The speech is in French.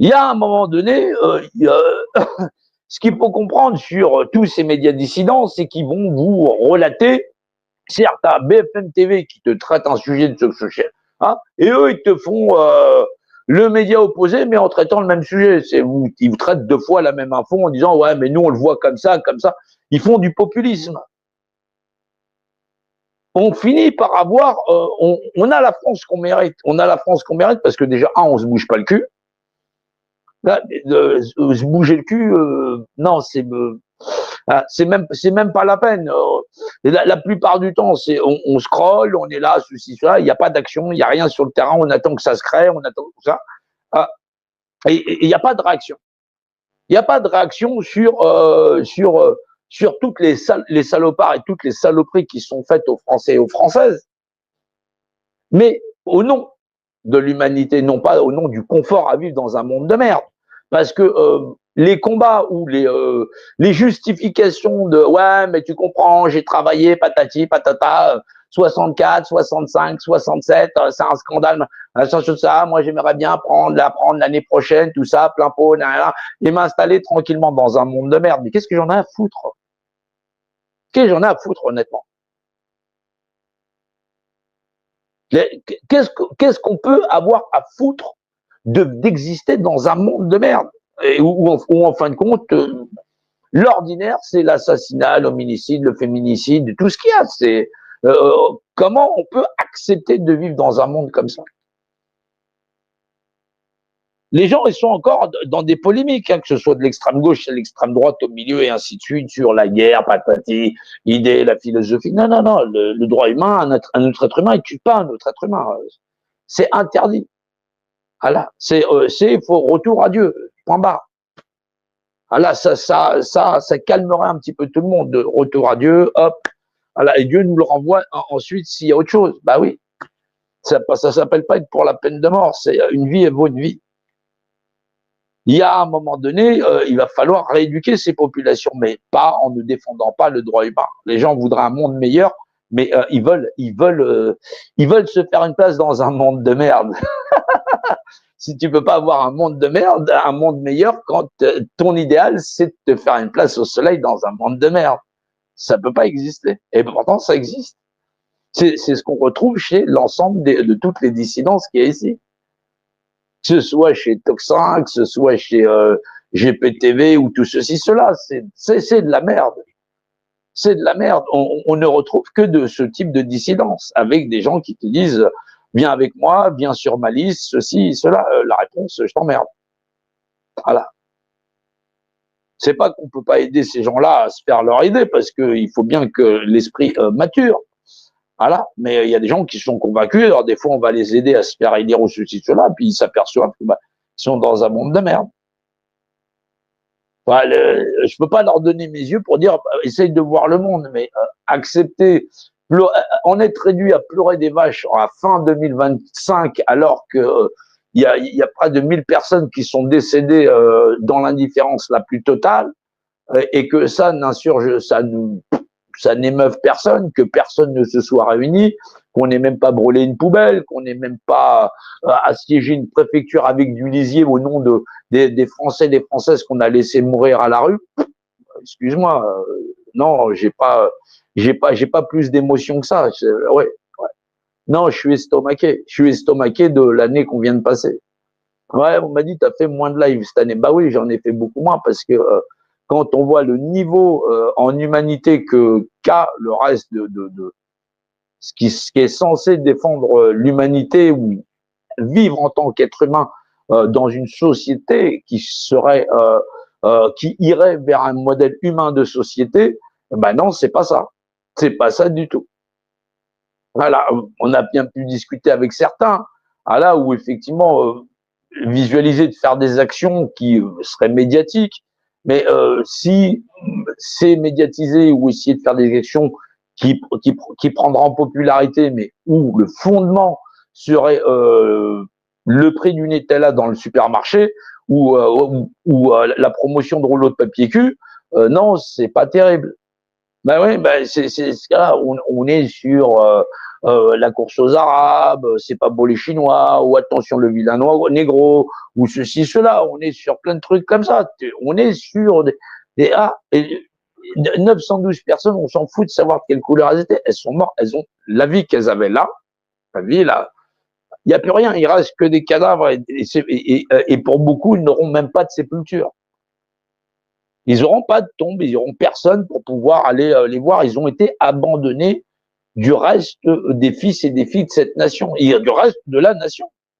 Il y a un moment donné, ce qu'il faut comprendre sur tous ces médias dissidents, c'est qu'ils vont vous relater, certes, à BFM TV qui te traite un sujet de ce hein, et eux, ils te font le média opposé, mais en traitant le même sujet. Ils vous traitent deux fois la même info en disant, ouais, mais nous, on le voit comme ça, comme ça. Ils font du populisme. On finit par avoir, on a la France qu'on mérite. On a la France qu'on mérite parce que déjà, on se bouge pas le cul. Là, se bouger le cul, non, c'est même pas la peine. La plupart du temps, on scrolle, on est là, ceci, cela, il n'y a pas d'action, il n'y a rien sur le terrain, on attend que ça se crée, on attend tout ça. Et il n'y a pas de réaction. Il n'y a pas de réaction sur toutes les salopards et toutes les saloperies qui sont faites aux Français et aux Françaises, mais au nom de l'humanité, non pas au nom du confort à vivre dans un monde de merde. Parce que les combats ou les justifications de ouais, mais tu comprends, j'ai travaillé, patati, patata, 64, 65, 67, c'est un scandale, ça, moi j'aimerais bien l'apprendre l'année prochaine, tout ça, plein pot, et m'installer tranquillement dans un monde de merde. Mais qu'est-ce que j'en ai à foutre? Qu'est-ce que j'en ai à foutre, honnêtement? Qu'est-ce qu'on peut avoir à foutre d'exister dans un monde de merde où en fin de compte, l'ordinaire, c'est l'assassinat, l'hominicide, le féminicide, tout ce qu'il y a. Comment on peut accepter de vivre dans un monde comme ça? Les gens, ils sont encore dans des polémiques, que ce soit de l'extrême gauche à l'extrême droite, au milieu et ainsi de suite, sur la guerre, patati, l'idée, la philosophie. Non, non, non, le droit humain, un autre être humain, il tue pas un autre être humain. C'est interdit. Voilà, faut retour à Dieu, point barre. Voilà, ça calmerait un petit peu tout le monde, de retour à Dieu, hop, voilà, et Dieu nous le renvoie ensuite s'il y a autre chose. Bah oui, ça s'appelle pas être pour la peine de mort, c'est une vie et vaut une vie. Il y a un moment donné, il va falloir rééduquer ces populations, mais pas en ne défendant pas le droit humain. Les gens voudraient un monde meilleur, mais ils veulent se faire une place dans un monde de merde. Si tu peux pas avoir un monde de merde, un monde meilleur, quand ton idéal, c'est de te faire une place au soleil dans un monde de merde. Ça peut pas exister. Et pourtant, ça existe. C'est ce qu'on retrouve chez l'ensemble de toutes les dissidences qu'il y a ici. Que ce soit chez Toxin, que ce soit chez GPTV ou tout ceci, cela, c'est de la merde. C'est de la merde. On ne retrouve que de ce type de dissidence, avec des gens qui te disent viens avec moi, viens sur ma liste, ceci, cela. La réponse, je t'emmerde. Voilà. C'est pas qu'on peut pas aider ces gens-là à se faire leur idée, parce qu'il faut bien que l'esprit mature. Voilà. Mais il y a des gens qui sont convaincus. Alors des fois, on va les aider à se faire aider ou ceci, cela, puis ils s'aperçoivent qu'ils sont dans un monde de merde. Enfin, je peux pas leur donner mes yeux pour dire essaye de voir le monde, mais accepter, en être réduit à pleurer des vaches à fin 2025, alors que il y a près de 1000 personnes qui sont décédées dans l'indifférence la plus totale, et que ça n'émeuve personne, que personne ne se soit réuni, qu'on n'ait même pas brûlé une poubelle, qu'on n'ait même pas assiégé une préfecture avec du lisier au nom des Français et des Françaises qu'on a laissé mourir à la rue. Excuse-moi, non, j'ai pas plus d'émotion que ça. Ouais. Non, je suis estomaqué. Je suis estomaqué de l'année qu'on vient de passer. Ouais, on m'a dit, tu as fait moins de live cette année. Bah oui, j'en ai fait beaucoup moins parce que quand on voit le niveau en humanité qu'a le reste de ce qui est censé défendre l'humanité ou vivre en tant qu'être humain dans une société qui irait vers un modèle humain de société, ben non, c'est pas ça. C'est pas ça du tout. Voilà, on a bien pu discuter avec certains, là où effectivement visualiser de faire des actions qui seraient médiatiques, mais si c'est médiatisé ou essayer de faire des actions qui prendra en popularité, mais où le fondement serait le prix du Nutella dans le supermarché ou la promotion de rouleaux de papier cul, non, c'est pas terrible. Ben oui, ben c'est ce cas-là. On est sur la course aux Arabes, c'est pas beau les Chinois, ou attention le vilain négro, ou ceci, cela. On est sur plein de trucs comme ça. On est sur des 912 personnes, on s'en fout de savoir de quelle couleur elles étaient. Elles sont mortes, elles ont la vie qu'elles avaient là, la vie là. Il n'y a plus rien, il reste que des cadavres et pour beaucoup, ils n'auront même pas de sépulture. Ils n'auront pas de tombe, ils n'auront personne pour pouvoir aller les voir. Ils ont été abandonnés du reste des fils et des filles de cette nation, et du reste de la nation.